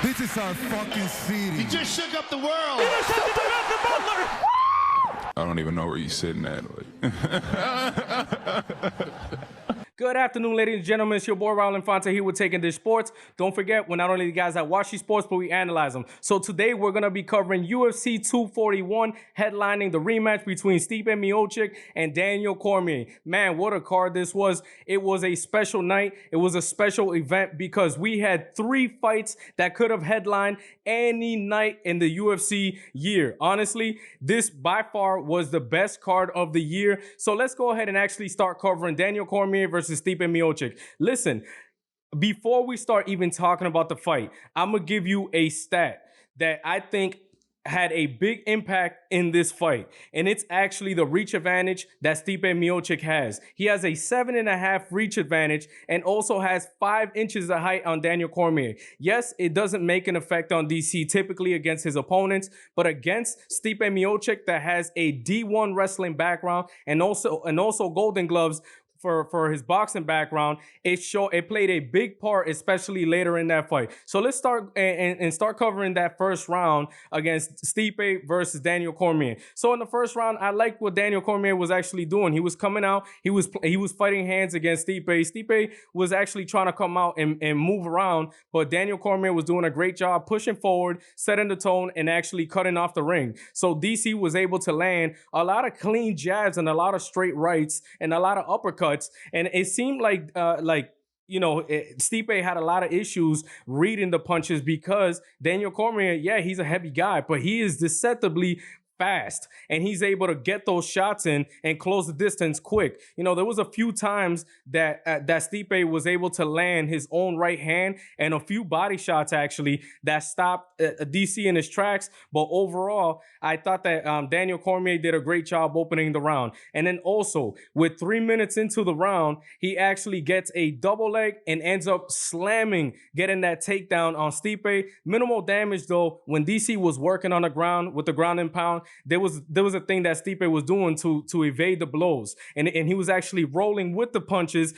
This is our fucking city. He just shook up the world. I don't even know where you're sitting at. Good afternoon, ladies and gentlemen. It's your boy Raul Infante here with Taking Dish Sports. Don't forget, we're not only the guys that watch these sports, but we analyze them. So today we're going to be covering UFC 241, headlining the rematch between Stipe Miocic and Daniel Cormier. Man, what a card this was. It was a special night. It was a special event because we had 3 fights that could have headlined any night in the UFC year. Honestly, this by far was the best card of the year. So let's go ahead and actually start covering Daniel Cormier versus Stipe Miocic. Listen, before we start even talking about the fight, I'm going to give you a stat that I think had a big impact in this fight. And it's actually the reach advantage that Stipe Miocic has. He has a 7.5 reach advantage and also has 5 inches of height on Daniel Cormier. Yes, it doesn't make an effect on DC typically against his opponents, but against Stipe Miocic that has a D1 wrestling background and also Golden Gloves for his boxing background, it played a big part, especially later in that fight. So let's start and start covering that first round against Stipe versus Daniel Cormier. So in the first round, I liked what Daniel Cormier was actually doing. He was coming out, he was fighting hands against Stipe. Stipe was actually trying to come out and move around, but Daniel Cormier was doing a great job pushing forward, setting the tone, and actually cutting off the ring. So DC was able to land a lot of clean jabs and a lot of straight rights and a lot of uppercuts. And it seemed like Stipe had a lot of issues reading the punches because Daniel Cormier, yeah, he's a heavy guy, but he is deceptively fast and he's able to get those shots in and close the distance quick. You know, there was a few times that Stipe was able to land his own right hand and a few body shots actually that stopped DC in his tracks. But overall, I thought that Daniel Cormier did a great job opening the round. And then also with 3 minutes into the round, he actually gets a double leg and ends up getting that takedown on Stipe. Minimal damage though. When DC was working on the ground with the ground and pound, there was a thing that Stipe was doing to evade the blows. And he was actually rolling with the punches.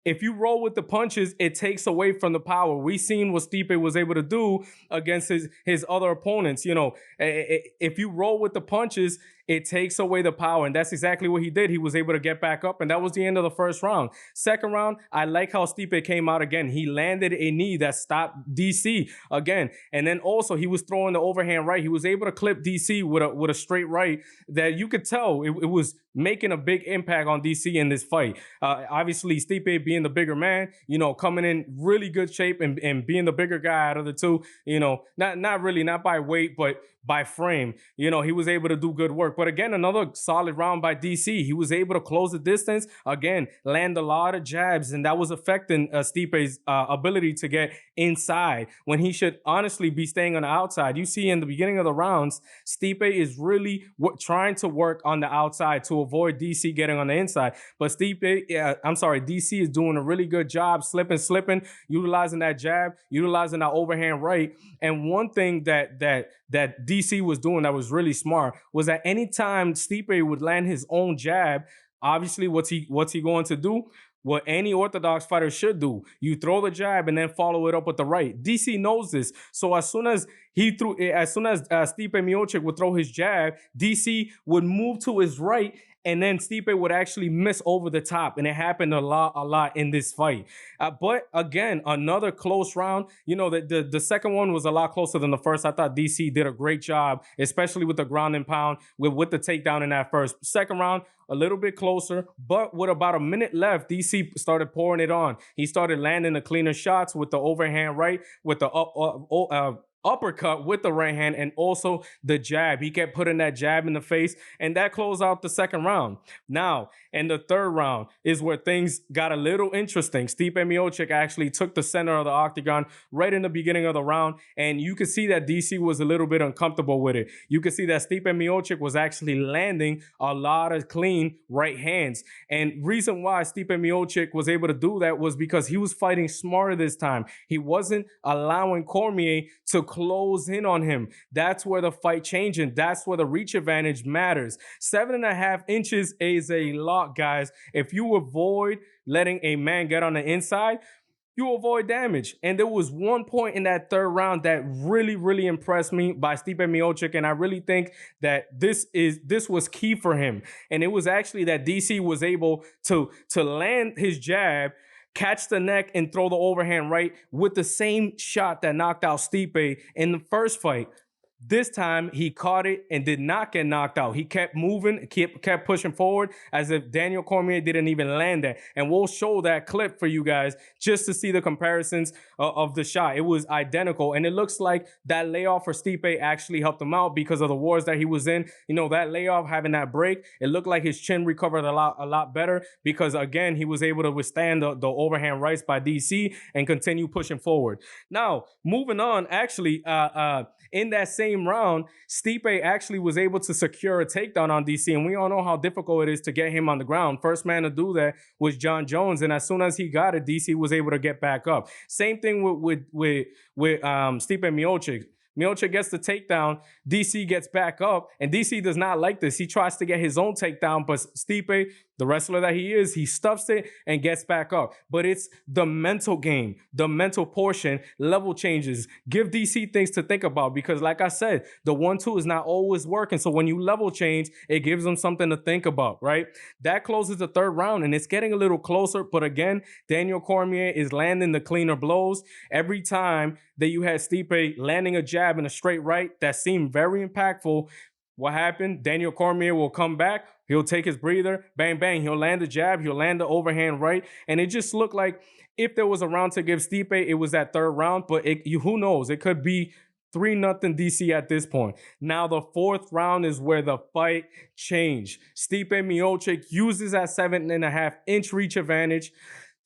If you roll with the punches, it takes away from the power. We seen what Stipe was able to do against his other opponents. You know, if you roll with the punches, it takes away the power. And that's exactly what he did. He was able to get back up, and that was the end of the first round. Second round, I like how Stipe came out again. He landed a knee that stopped DC again. And then also he was throwing the overhand right. He was able to clip DC with a straight right that you could tell it was making a big impact on DC in this fight. Obviously, Stipe being the bigger man, you know, coming in really good shape and being the bigger guy out of the two, you know, not really, not by weight, but by frame, you know, he was able to do good work. But again, another solid round by DC. He was able to close the distance, again, land a lot of jabs, and that was affecting Stipe's ability to get inside when he should honestly be staying on the outside. You see in the beginning of the rounds, Stipe is really trying to work on the outside to avoid DC getting on the inside. But DC is doing a really good job slipping, utilizing that jab, utilizing that overhand right. And one thing that DC was doing that was really smart was that anytime Stipe would land his own jab, obviously what's he going to do? What any orthodox fighter should do. You throw the jab and then follow it up with the right. DC knows this. So as soon as Stipe Miocic would throw his jab, DC would move to his right, and then Stipe would actually miss over the top. And it happened a lot in this fight. But again, another close round. You know, the second one was a lot closer than the first. I thought DC did a great job, especially with the ground and pound, with the takedown in that first. Second round, a little bit closer, but with about a minute left, DC started pouring it on. He started landing the cleaner shots with the overhand right, with the uppercut with the right hand, and also the jab. He kept putting that jab in the face, and that closed out the second round. Now, in the third round is where things got a little interesting. Stipe Miocic actually took the center of the octagon right in the beginning of the round, and you could see that DC was a little bit uncomfortable with it. You could see that Stipe Miocic was actually landing a lot of clean right hands. And reason why Stipe Miocic was able to do that was because he was fighting smarter this time. He allowing Cormier to close in on him. That's where the fight changing. That's where the reach advantage matters. 7.5 inches is a lot, guys. If you avoid letting a man get on the inside, you avoid damage. And there was one point in that third round that really, really impressed me by Stipe Miocic, and I really think that this was key for him. And it was actually that DC was able to land his jab, catch the neck, and throw the overhand right with the same shot that knocked out Stipe in the first fight. This time, he caught it and did not get knocked out. He kept moving, kept pushing forward as if Daniel Cormier didn't even land that. And we'll show that clip for you guys just to see the comparisons of the shot. It was identical. And it looks like that layoff for Stipe actually helped him out because of the wars that he was in. You know, that layoff, having that break, it looked like his chin recovered a lot better because, again, he was able to withstand the overhand rights by DC and continue pushing forward. Now, moving on, actually, in that same round, Stipe actually was able to secure a takedown on DC, and we all know how difficult it is to get him on the ground. First man to do that was Jon Jones, and as soon as he got it, DC was able to get back up. Same thing with Stipe Miocic. Miocic gets the takedown, DC gets back up, and DC does not like this. He tries to get his own takedown, but Stipe, the wrestler that he is, he stuffs it and gets back up. But it's the mental game, the mental portion, level changes. Give DC things to think about because, like I said, the 1-2 is not always working. So when you level change, it gives them something to think about, right? That closes the third round, and it's getting a little closer. But again, Daniel Cormier is landing the cleaner blows. Every time that you had Stipe landing a jab and a straight right that seemed very impactful, what happened? Daniel Cormier will come back. He'll take his breather. Bang, bang. He'll land the jab. He'll land the overhand right. And it just looked like if there was a round to give Stipe, it was that third round. But who knows? It could be 3-0 DC at this point. Now, the fourth round is where the fight changed. Stipe Miocic uses that 7.5-inch reach advantage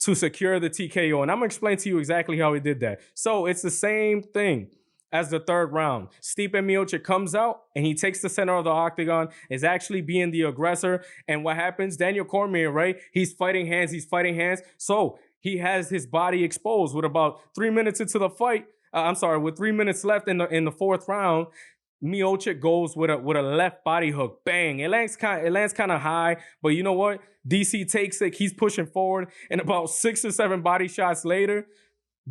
to secure the TKO. And I'm going to explain to you exactly how he did that. So it's the same thing as the third round. Stipe Miocic comes out and he takes the center of the octagon, is actually being the aggressor. And what happens? Daniel Cormier, right? He's fighting hands. So he has his body exposed with about 3 minutes into the fight. With 3 minutes left in the fourth round. Miocic goes with a left body hook. Bang. It lands kind of high, but you know what? DC takes it. He's pushing forward, and about 6 or 7 body shots later,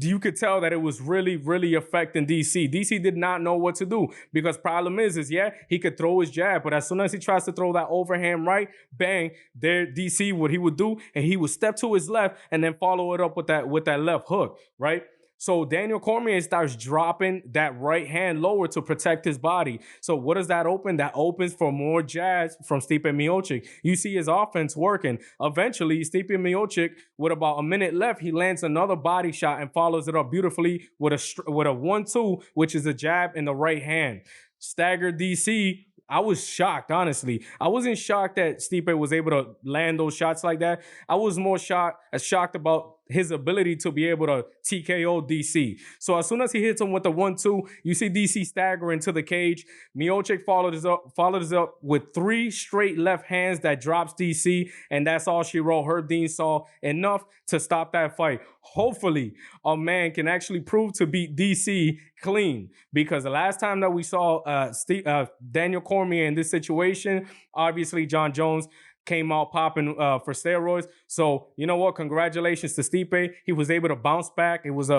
you could tell that it was really, really affecting DC. DC did not know what to do because problem is he could throw his jab, but as soon as he tries to throw that overhand right, bang, there DC, what he would do, and he would step to his left and then follow it up with that left hook, right? So Daniel Cormier starts dropping that right hand lower to protect his body. So what does that open? That opens for more jabs from Stipe Miocic. You see his offense working. Eventually, Stipe Miocic, with about a minute left, he lands another body shot and follows it up beautifully with a 1-2, which is a jab in the right hand. Staggered DC. I was shocked, honestly. I wasn't shocked that Stipe was able to land those shots like that. I was more shocked about his ability to be able to TKO DC. So as soon as he hits him with the 1-2, you see DC staggering to the cage. Miocic follows up with 3 straight left hands that drops DC, and that's all she wrote. Herb Dean saw enough to stop that fight. Hopefully, a man can actually prove to beat DC clean, because the last time that we saw Daniel Cormier in this situation, obviously Jon Jones came out popping for steroids. So you know what? Congratulations to Stipe. He was able to bounce back. It was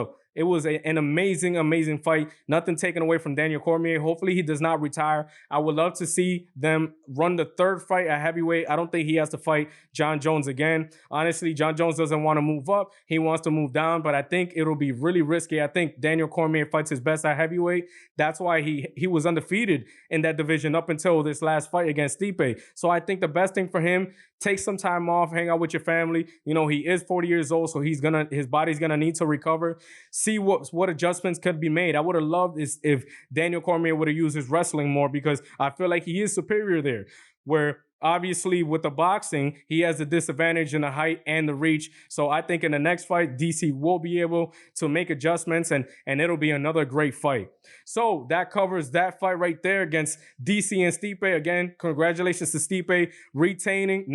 an amazing fight. Nothing taken away from Daniel Cormier. Hopefully he does not retire. I would love to see them run the third fight at heavyweight. I don't think he has to fight Jon Jones again. Honestly, Jon Jones doesn't want to move up. He wants to move down, but I think it'll be really risky. I think Daniel Cormier fights his best at heavyweight. That's why he was undefeated in that division up until this last fight against Stipe. So I think the best thing for him, take some time off, hang out with your family. You know, he is 40 years old, so his body's gonna need to recover. See what adjustments could be made. I would have loved if Daniel Cormier would have used his wrestling more, because I feel like he is superior there. Where obviously with the boxing, he has the disadvantage in the height and the reach. So I think in the next fight, DC will be able to make adjustments, and it'll be another great fight. So that covers that fight right there against DC and Stipe. Again, congratulations to Stipe retaining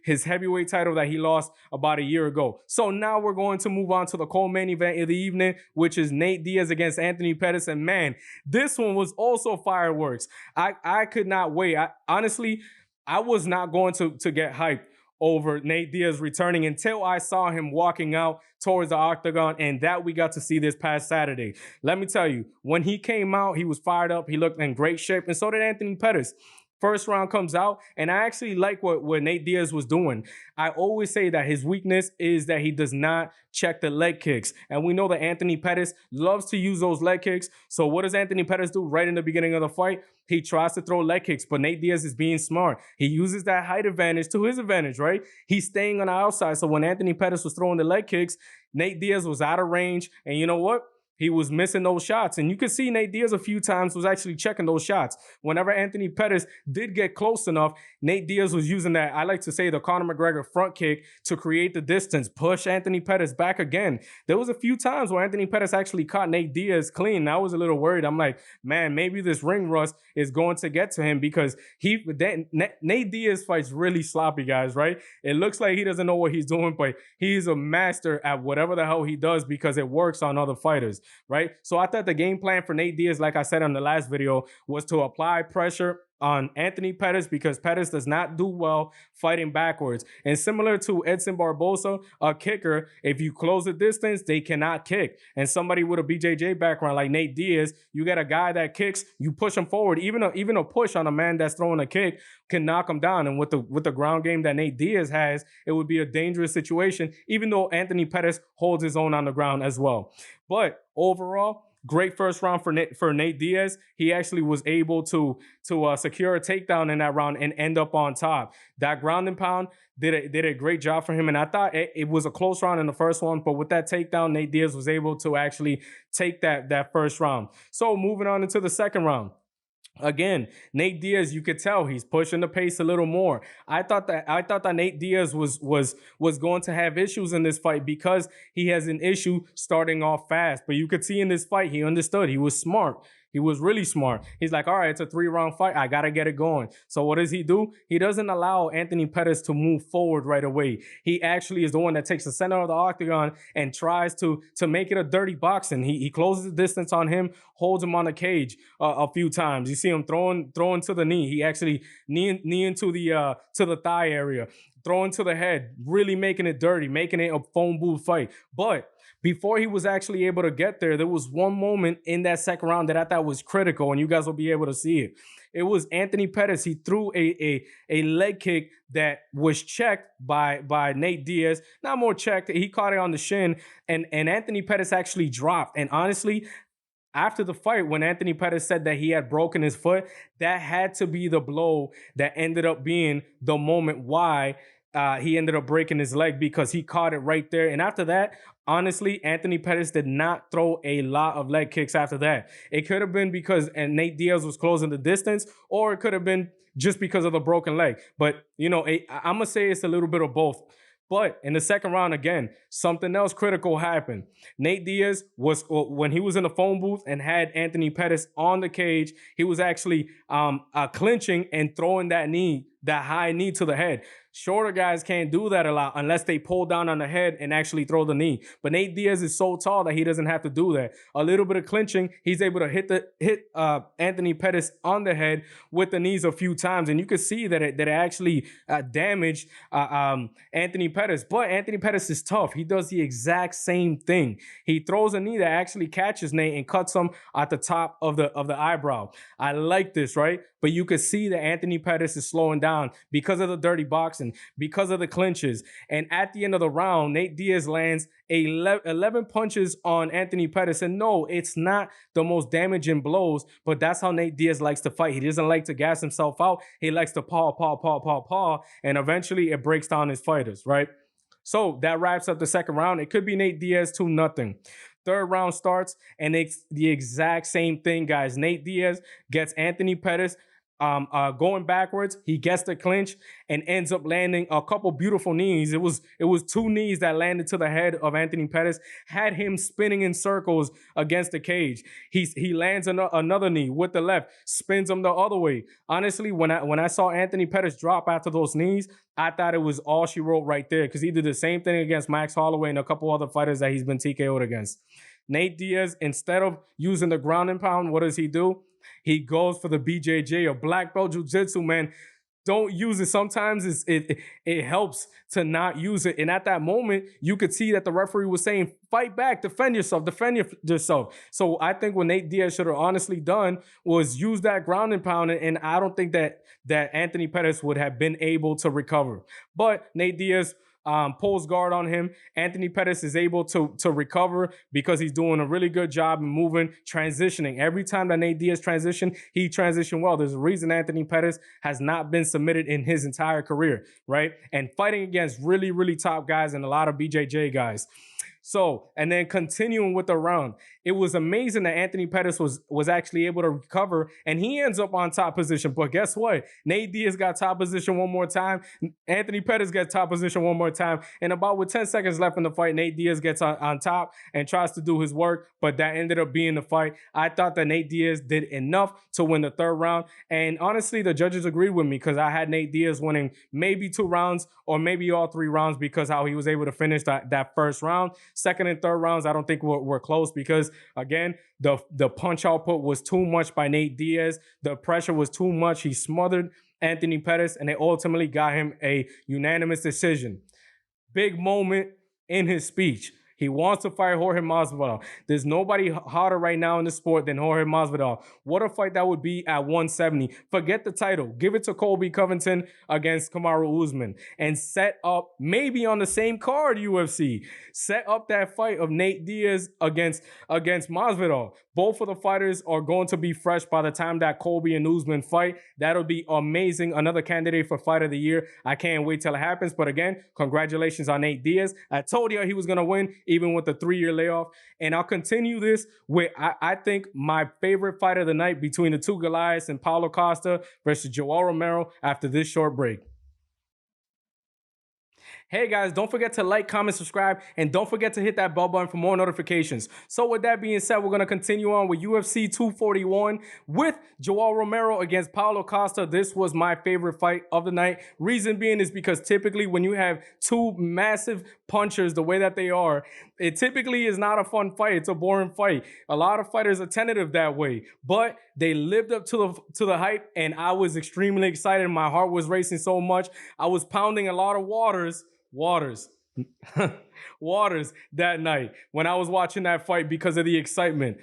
his heavyweight title that he lost about a year ago. So now we're going to move on to the co-main event of the evening, which is Nate Diaz against Anthony Pettis. And man, this one was also fireworks. I could not wait. Honestly, I was not going to get hyped over Nate Diaz returning until I saw him walking out towards the octagon, and that we got to see this past Saturday. Let me tell you, when he came out, he was fired up. He looked in great shape, and so did Anthony Pettis. First round comes out, and I actually like what Nate Diaz was doing. I always say that his weakness is that he does not check the leg kicks. And we know that Anthony Pettis loves to use those leg kicks. So what does Anthony Pettis do right in the beginning of the fight? He tries to throw leg kicks, but Nate Diaz is being smart. He uses that height advantage to his advantage, right? He's staying on the outside. So when Anthony Pettis was throwing the leg kicks, Nate Diaz was out of range. And you know what? He was missing those shots. And you could see Nate Diaz a few times was actually checking those shots. Whenever Anthony Pettis did get close enough, Nate Diaz was using that, I like to say, the Conor McGregor front kick to create the distance, push Anthony Pettis back again. There was a few times where Anthony Pettis actually caught Nate Diaz clean. And I was a little worried. I'm like, man, maybe this ring rust is going to get to him because Nate Diaz fights really sloppy, guys, right? It looks like he doesn't know what he's doing, but he's a master at whatever the hell he does because it works on other fighters. Right? So I thought the game plan for Nate Diaz, like I said on the last video, was to apply pressure on Anthony Pettis because Pettis does not do well fighting backwards. And similar to Edson Barboza, a kicker, if you close the distance, they cannot kick. And somebody with a BJJ background like Nate Diaz, you get a guy that kicks, you push him forward. Even a push on a man that's throwing a kick can knock him down. And with the ground game that Nate Diaz has, it would be a dangerous situation, even though Anthony Pettis holds his own on the ground as well. But overall, great first round for Nate Diaz. He actually was able to secure a takedown in that round and end up on top. That ground and pound did a great job for him. And I thought it was a close round in the first one, but with that takedown, Nate Diaz was able to actually take that first round. So moving on into the second round. Again, Nate Diaz, you could tell he's pushing the pace a little more. I thought that Nate Diaz was going to have issues in this fight because he has an issue starting off fast. But you could see in this fight, he understood. He was smart. He was really smart. He's like, all right, it's a 3-round fight. I got to get it going. So what does he do? He doesn't allow Anthony Pettis to move forward right away. He actually is the one that takes the center of the octagon and tries to make it a dirty boxing. He closes the distance on him, holds him on the cage a few times. You see him throwing to the knee. He actually knee into the thigh area, throwing to the head, really making it dirty, making it a phone booth fight. But before he was actually able to get there, there was one moment in that second round that I thought was critical, and you guys will be able to see it. It was Anthony Pettis. He threw a leg kick that was checked by Nate Diaz. Not more checked. He caught it on the shin, and Anthony Pettis actually dropped. And honestly, after the fight, when Anthony Pettis said that he had broken his foot, that had to be the blow that ended up being the moment why he ended up breaking his leg, because he caught it right there. And after that, honestly, Anthony Pettis did not throw a lot of leg kicks after that. It could have been because Nate Diaz was closing the distance, or it could have been just because of the broken leg. But, you know, I'm going to say it's a little bit of both. But in the second round, again, something else critical happened. Nate Diaz was, when he was in the phone booth and had Anthony Pettis on the cage, he was actually clinching and throwing that high knee to the head. Shorter guys can't do that a lot unless they pull down on the head and actually throw the knee. But Nate Diaz is so tall that he doesn't have to do that. A little bit of clinching, he's able to hit Anthony Pettis on the head with the knees a few times, and you can see that it actually damaged Anthony Pettis. But Anthony Pettis is tough. He does the exact same thing. He throws a knee that actually catches Nate and cuts him at the top of the eyebrow. I like this, right? But you can see that Anthony Pettis is slowing down because of the dirty boxing, because of the clinches. And at the end of the round, Nate Diaz lands 11 punches on Anthony Pettis. And no, it's not the most damaging blows, but that's how Nate Diaz likes to fight. He doesn't like to gas himself out. He likes to paw, and eventually it breaks down his fighters, right? So that wraps up the second round. It could be Nate Diaz 2-0. Third round starts, and it's the exact same thing, guys. Nate Diaz gets Anthony Pettis going backwards. He gets the clinch and ends up landing a couple beautiful knees. It was 2 knees that landed to the head of Anthony Pettis, had him spinning in circles against the cage. He lands another knee with the left, spins him the other way. Honestly, when I saw Anthony Pettis drop after those knees, I thought it was all she wrote right there, because he did the same thing against Max Holloway and a couple other fighters that he's been TKO'd against. Nate Diaz, instead of using the ground and pound, what does he do? He goes for the BJJ, or black belt jiu-jitsu, man. don't use it. Sometimes it helps to not use it. And at that moment, you could see that the referee was saying, fight back, defend yourself, yourself. So I think what Nate Diaz should have honestly done was use that ground and pound, and I don't think that Anthony Pettis would have been able to recover. But Nate Diaz pulls guard on him. Anthony Pettis is able to recover because he's doing a really good job in moving, transitioning. Every time that Nate Diaz transitioned, he transitioned well. There's a reason Anthony Pettis has not been submitted in his entire career, right? And fighting against really, really top guys and a lot of BJJ guys. So, and then continuing with the round, it was amazing that Anthony Pettis was actually able to recover, and he ends up on top position. But guess what? Nate Diaz got top position one more time. Anthony Pettis gets top position one more time. And about with 10 seconds left in the fight, Nate Diaz gets on top and tries to do his work, but that ended up being the fight. I thought that Nate Diaz did enough to win the third round. And honestly, the judges agreed with me because I had Nate Diaz winning maybe 2 rounds or maybe all 3 rounds because how he was able to finish that first round. Second and third rounds, I don't think were close because, again, the punch output was too much by Nate Diaz. The pressure was too much. He smothered Anthony Pettis, and they ultimately got him a unanimous decision. Big moment in his speech. He wants to fight Jorge Masvidal. There's nobody hotter right now in the sport than Jorge Masvidal. What a fight that would be at 170. Forget the title. Give it to Colby Covington against Kamaru Usman and set up, maybe on the same card, UFC. Set up that fight of Nate Diaz against Masvidal. Both of the fighters are going to be fresh by the time that Colby and Usman fight. That'll be amazing. Another candidate for Fight of the Year. I can't wait till it happens. But again, congratulations on Nate Diaz. I told you he was going to win, even with the 3-year layoff. And I'll continue this with, I think, my favorite fight of the night between the two Goliaths and Paulo Costa versus Yoel Romero after this short break. Hey guys, don't forget to like, comment, subscribe, and don't forget to hit that bell button for more notifications. So with that being said, we're going to continue on with UFC 241 with Yoel Romero against Paulo Costa. This was my favorite fight of the night. Reason being is because typically when you have two massive punchers the way that they are, it typically is not a fun fight. It's a boring fight. A lot of fighters are tentative that way, but they lived up to the hype, and I was extremely excited. My heart was racing so much. I was pounding a lot of waters that night when I was watching that fight because of the excitement.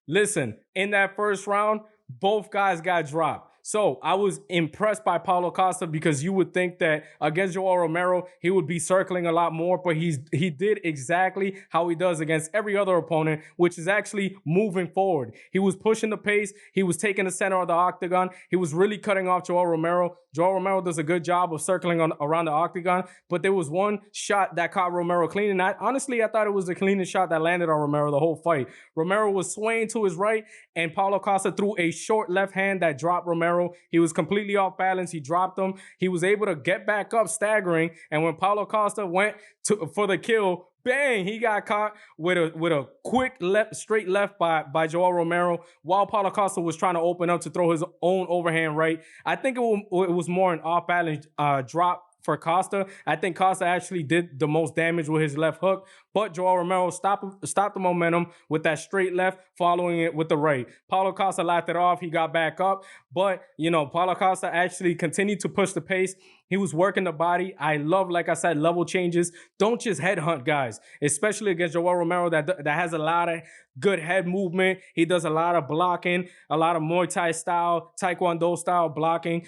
Listen, in that first round, both guys got dropped. So I was impressed by Paulo Costa because you would think that against Yoel Romero, he would be circling a lot more, but he did exactly how he does against every other opponent, which is actually moving forward. He was pushing the pace. He was taking the center of the octagon. He was really cutting off Yoel Romero. Yoel Romero does a good job of circling around the octagon, but there was one shot that caught Romero clean, and I thought it was the cleanest shot that landed on Romero the whole fight. Romero was swaying to his right, and Paulo Costa threw a short left hand that dropped Romero. He was completely off balance. He dropped him. He was able to get back up staggering, and when Paulo Costa went for the kill, bang, he got caught with a quick straight left by Yoel Romero while Paulo Costa was trying to open up to throw his own overhand right. I think it was more an off balance drop for Costa. I think Costa actually did the most damage with his left hook, but Yoel Romero stopped the momentum with that straight left, following it with the right. Paulo Costa laughed it off. He got back up, but, Paulo Costa actually continued to push the pace. He was working the body. I love, like I said, level changes. Don't just headhunt guys, especially against Yoel Romero that has a lot of good head movement. He does a lot of blocking, a lot of Muay Thai style, Taekwondo style blocking.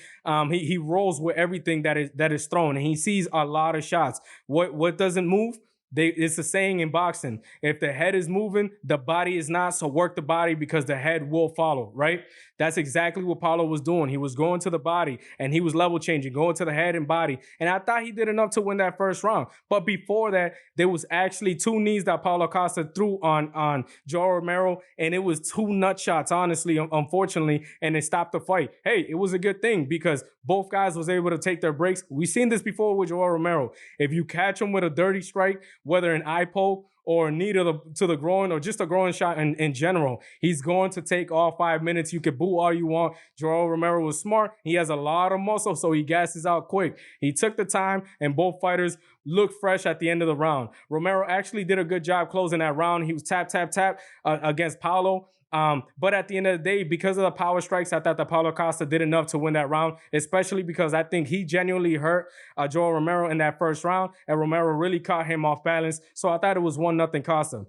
He rolls with everything that is thrown, and he sees a lot of shots. What doesn't move? It's a saying in boxing: if the head is moving, the body is not. So work the body because the head will follow, right? That's exactly what Paulo was doing. He was going to the body and he was level changing, going to the head and body. And I thought he did enough to win that first round. But before that, there was actually 2 knees that Paulo Costa threw on Yoel Romero, and it was 2 nut shots, honestly, unfortunately, and it stopped the fight. Hey, it was a good thing because both guys was able to take their breaks. We've seen this before with Yoel Romero. If you catch him with a dirty strike, whether an eye poke or a knee to the groin or just a groin shot in general, he's going to take all 5 minutes. You can boo all you want. Yoel Romero was smart. He has a lot of muscle, so he gasses out quick. He took the time, and both fighters looked fresh at the end of the round. Romero actually did a good job closing that round. He was tap against Paulo. But at the end of the day, because of the power strikes, I thought that Paulo Costa did enough to win that round, especially because I think he genuinely hurt Joel Romero in that first round, and Romero really caught him off balance. So I thought it was 1-0 Costa.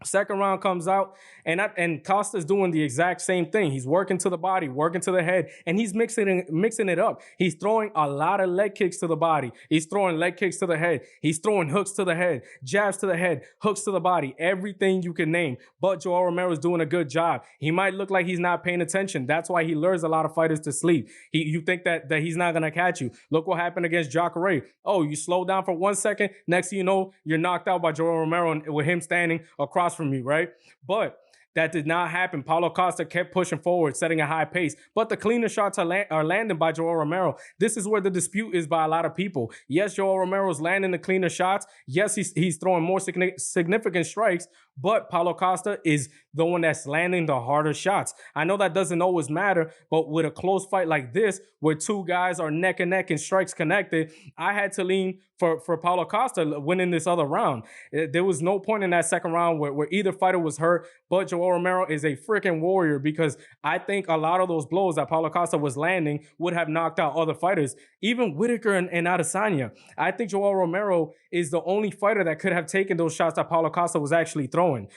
Second round comes out, and Costa's doing the exact same thing. He's working to the body, working to the head, and he's mixing it up. He's throwing a lot of leg kicks to the body. He's throwing leg kicks to the head. He's throwing hooks to the head, jabs to the head, hooks to the body, everything you can name. But Joel Romero's doing a good job. He might look like he's not paying attention. That's why he lures a lot of fighters to sleep. You think that he's not going to catch you. Look what happened against Jacare. Oh, you slow down for 1 second. Next thing you know, you're knocked out by Joel Romero with him standing across from you, right? But that did not happen. Paulo Costa kept pushing forward, setting a high pace. But the cleaner shots are landing by Joel Romero. This is where the dispute is by a lot of people. Yes, Joel Romero's landing the cleaner shots. Yes, he's throwing more significant strikes, but Paulo Costa is the one that's landing the harder shots. I know that doesn't always matter, but with a close fight like this, where two guys are neck and neck and strikes connected, I had to lean for Paulo Costa winning this other round. There was no point in that second round where either fighter was hurt, but Joel Romero is a freaking warrior, because I think a lot of those blows that Paulo Costa was landing would have knocked out other fighters, even Whitaker and Adesanya. I think Joel Romero is the only fighter that could have taken those shots that Paulo Costa was actually throwing.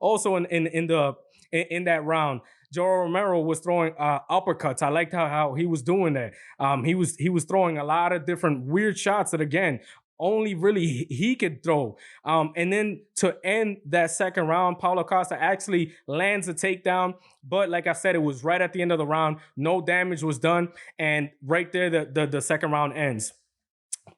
Also in that round, Joel Romero was throwing uppercuts. I liked how he was doing that. He was throwing a lot of different weird shots that, again, only really he could throw. And then to end that second round, Paulo Costa actually lands a takedown. But like I said, it was right at the end of the round. No damage was done. And right there, the second round ends.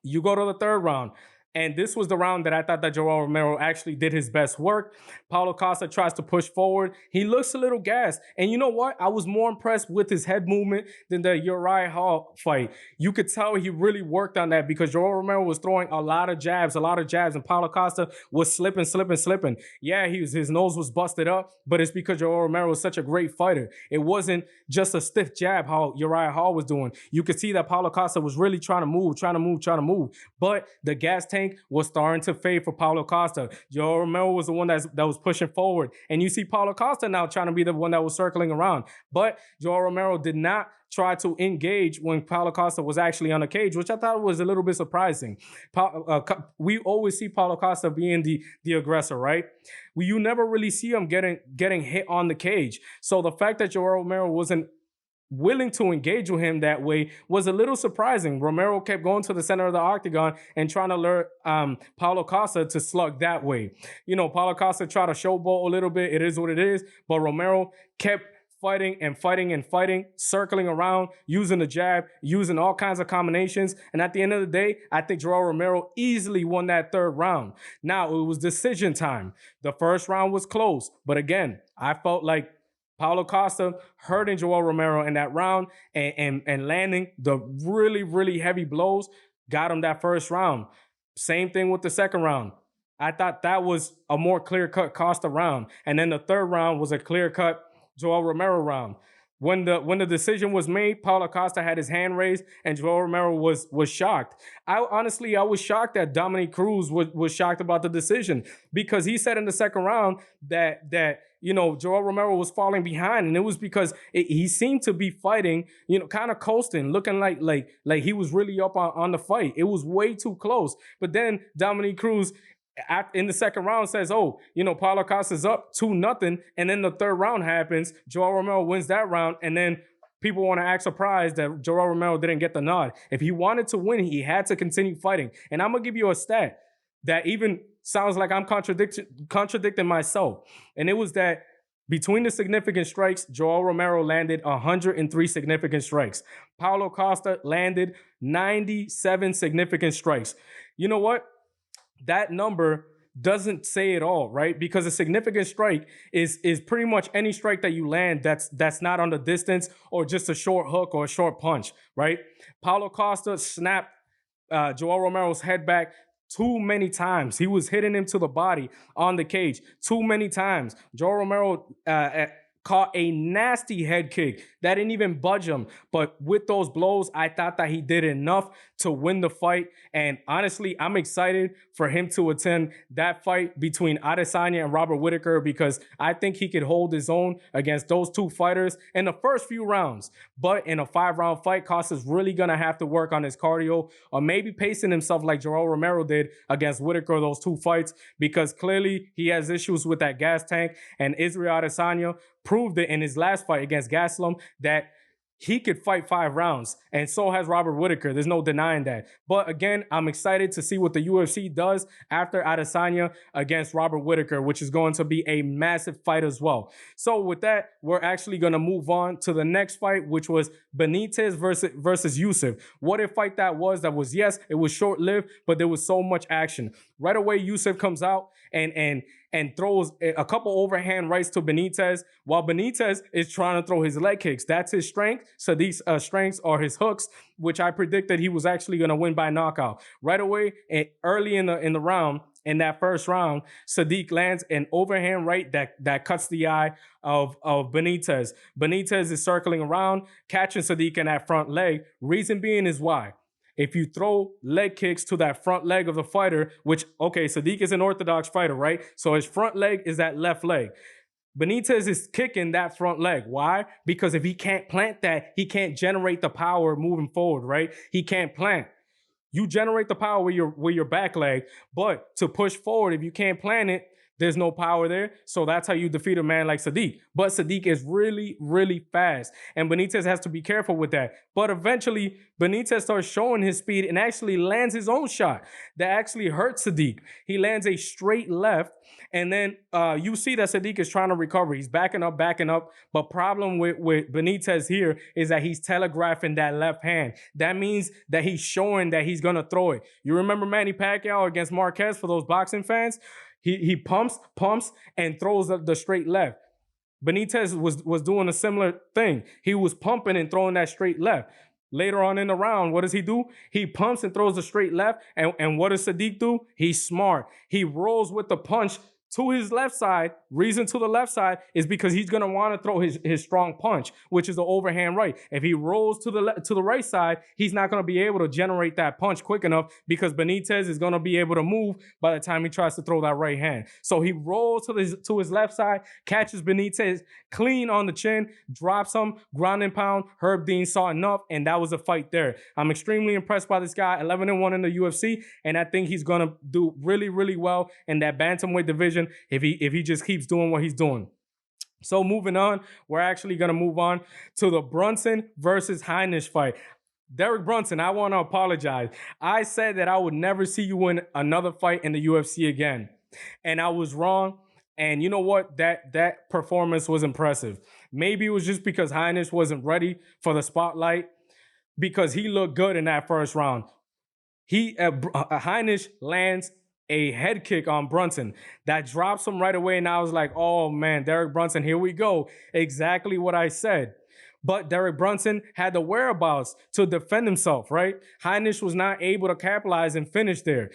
You go to the third round. And this was the round that I thought that Joel Romero actually did his best work. Paulo Costa tries to push forward. He looks a little gassed. And you know what? I was more impressed with his head movement than the Uriah Hall fight. You could tell he really worked on that, because Joel Romero was throwing a lot of jabs, and Paulo Costa was slipping. Yeah, his nose was busted up, but it's because Joel Romero was such a great fighter. It wasn't just a stiff jab how Uriah Hall was doing. You could see that Paulo Costa was really trying to move. But the gas tank was starting to fade for Paulo Costa. Joel Romero was the one that was pushing forward. And you see Paulo Costa now trying to be the one that was circling around. But Joel Romero did not try to engage when Paulo Costa was actually on the cage, which I thought was a little bit surprising. We always see Paulo Costa being the aggressor, right? You never really see him getting hit on the cage. So the fact that Joel Romero wasn't willing to engage with him that way was a little surprising. Romero kept going to the center of the octagon and trying to lure Paulo Costa to slug that way. You know, Paulo Costa tried to showboat a little bit. It is what it is. But Romero kept fighting, circling around, using the jab, using all kinds of combinations. And at the end of the day, I think Joel Romero easily won that third round. Now, it was decision time. The first round was close. But again, I felt like Paulo Costa hurting Joel Romero in that round and landing the really, really heavy blows got him that first round. Same thing with the second round. I thought that was a more clear-cut Costa round. And then the third round was a clear-cut Joel Romero round. When the decision was made, Paulo Costa had his hand raised and Joel Romero was shocked. I was shocked that Dominick Cruz was shocked about the decision, because he said in the second round that Joel Romero was falling behind, and it was because he seemed to be fighting, kind of coasting, looking like he was really up on the fight. It was way too close. But then Dominick Cruz in the second round says, Paulo Costa's up 2-0, and then the third round happens. Joel Romero wins that round, and then people want to act surprised that Joel Romero didn't get the nod. If he wanted to win, he had to continue fighting. And I'm going to give you a stat that even sounds like I'm contradicting myself. And it was that between the significant strikes, Joel Romero landed 103 significant strikes. Paulo Costa landed 97 significant strikes. You know what? That number doesn't say it all, right? Because a significant strike is pretty much any strike that you land that's not on the distance or just a short hook or a short punch, right? Paulo Costa snapped Joel Romero's head back too many times. He was hitting him to the body on the cage too many times. Joel Romero caught a nasty head kick that didn't even budge him. But with those blows, I thought that he did enough to win the fight. And honestly, I'm excited for him to attend that fight between Adesanya and Robert Whittaker, because I think he could hold his own against those two fighters in the first few rounds. But in a 5-round fight, Costa's really going to have to work on his cardio, or maybe pacing himself like Joel Romero did against Whittaker, those two fights, because clearly he has issues with that gas tank. And Israel Adesanya proved it in his last fight against Gastelum that he could fight 5 rounds, and so has Robert Whittaker. There's no denying that. But again, I'm excited to see what the UFC does after Adesanya against Robert Whittaker, which is going to be a massive fight as well. So with that, we're actually going to move on to the next fight, which was Benitez versus Yusuff. What a fight that was, yes, it was short-lived, but there was so much action. Right away, Yusuff comes out and throws a couple overhand rights to Benitez, while Benitez is trying to throw his leg kicks. That's his strength. Sodiq's strengths are his hooks, which I predicted he was actually going to win by knockout. Right away, early in the round, in that first round, Sodiq lands an overhand right that cuts the eye of Benitez. Benitez is circling around, catching Sodiq in that front leg. Reason being is why. If you throw leg kicks to that front leg of the fighter, which, okay, Sodiq is an orthodox fighter, right? So his front leg is that left leg. Benitez is kicking that front leg. Why? Because if he can't plant that, he can't generate the power moving forward, right? He can't plant. You generate the power with your back leg, but to push forward, if you can't plant it, there's no power there. So that's how you defeat a man like Sodiq. But Sodiq is really, really fast, and Benitez has to be careful with that. But eventually, Benitez starts showing his speed and actually lands his own shot that actually hurts Sodiq. He lands a straight left, and then you see that Sodiq is trying to recover. He's backing up. But problem with Benitez here is that he's telegraphing that left hand. That means that he's showing that he's going to throw it. You remember Manny Pacquiao against Marquez for those boxing fans? He pumps, and throws the straight left. Benitez was doing a similar thing. He was pumping and throwing that straight left. Later on in the round, what does he do? He pumps and throws the straight left. And what does Sodiq do? He's smart. He rolls with the punch to his left side. Reason to the left side is because he's going to want to throw his strong punch, which is the overhand right. If he rolls to the right side, he's not going to be able to generate that punch quick enough, because Benitez is going to be able to move by the time he tries to throw that right hand. So he rolls to his left side, catches Benitez clean on the chin, drops him, ground and pound. Herb Dean saw enough, and that was a fight there. I'm extremely impressed by this guy, 11-1 in the UFC, and I think he's going to do really, really well in that bantamweight division if he just keeps doing what he's doing. So moving on, we're actually going to move on to the Brunson versus Heinisch fight. Derek Brunson, I want to apologize. I said that I would never see you win another fight in the UFC again, and I was wrong. And you know what? That performance was impressive. Maybe it was just because Heinisch wasn't ready for the spotlight, because he looked good in that first round. Heinisch lands a head kick on Brunson that drops him right away, and I was like, oh man, Derek Brunson, here we go. Exactly what I said. But Derek Brunson had the whereabouts to defend himself, right? Heinisch was not able to capitalize and finish there.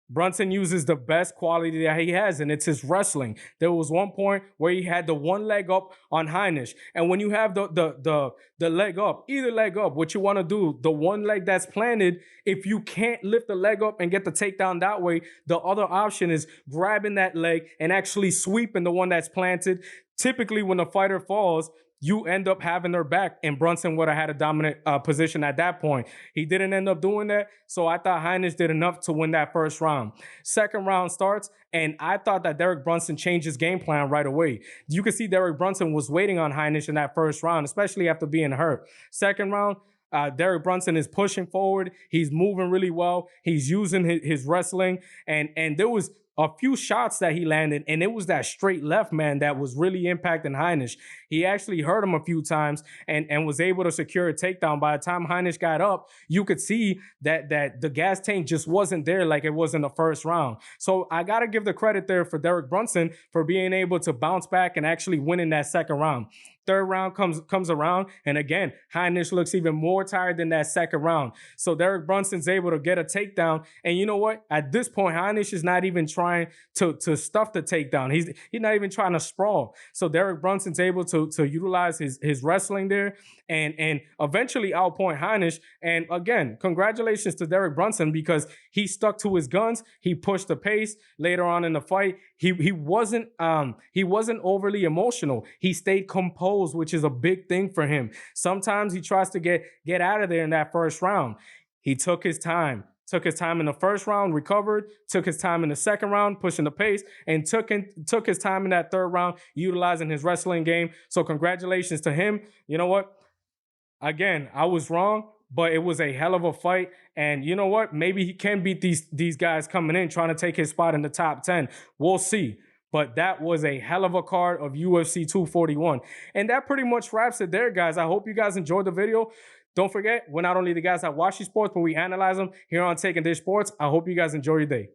Brunson uses the best quality that he has, and it's his wrestling. There was one point where he had the one leg up on Heinisch. And when you have the leg up, either leg up, what you want to do, the one leg that's planted, if you can't lift the leg up and get the takedown that way, the other option is grabbing that leg and actually sweeping the one that's planted. Typically, when the fighter falls, you end up having their back, and Brunson would have had a dominant position at that point. He didn't end up doing that, so I thought Heinisch did enough to win that first round. Second round starts, and I thought that Derek Brunson changed his game plan right away. You could see Derek Brunson was waiting on Heinisch in that first round, especially after being hurt. Second round, Derek Brunson is pushing forward. He's moving really well. He's using his wrestling, and there was a few shots that he landed, and it was that straight left, man, that was really impacting Heinisch. He actually hurt him a few times and was able to secure a takedown. By the time Heinisch got up, you could see that the gas tank just wasn't there like it was in the first round. So I got to give the credit there for Derek Brunson for being able to bounce back and actually winning that second round. Third round comes around, and again, Heinisch looks even more tired than that second round. So Derek Brunson's able to get a takedown, and you know what? At this point, Heinisch is not even trying to stuff the takedown. He's not even trying to sprawl. So Derek Brunson's able to utilize his wrestling there, and eventually outpoint Heinisch. And again, congratulations to Derek Brunson, because he stuck to his guns. He pushed the pace later on in the fight. He wasn't overly emotional. He stayed composed, which is a big thing for him. Sometimes he tries to get out of there in that first round. He took his time. Took his time in the first round, recovered, took his time in the second round, pushing the pace, and took his time in that third round, utilizing his wrestling game. So congratulations to him. You know what? Again, I was wrong, but it was a hell of a fight. And you know what? Maybe he can beat these guys coming in, trying to take his spot in the top 10. We'll see. But that was a hell of a card of UFC 241. And that pretty much wraps it there, guys. I hope you guys enjoyed the video. Don't forget, we're not only the guys that watch these sports, but we analyze them here on Taking Dish Sports. I hope you guys enjoy your day.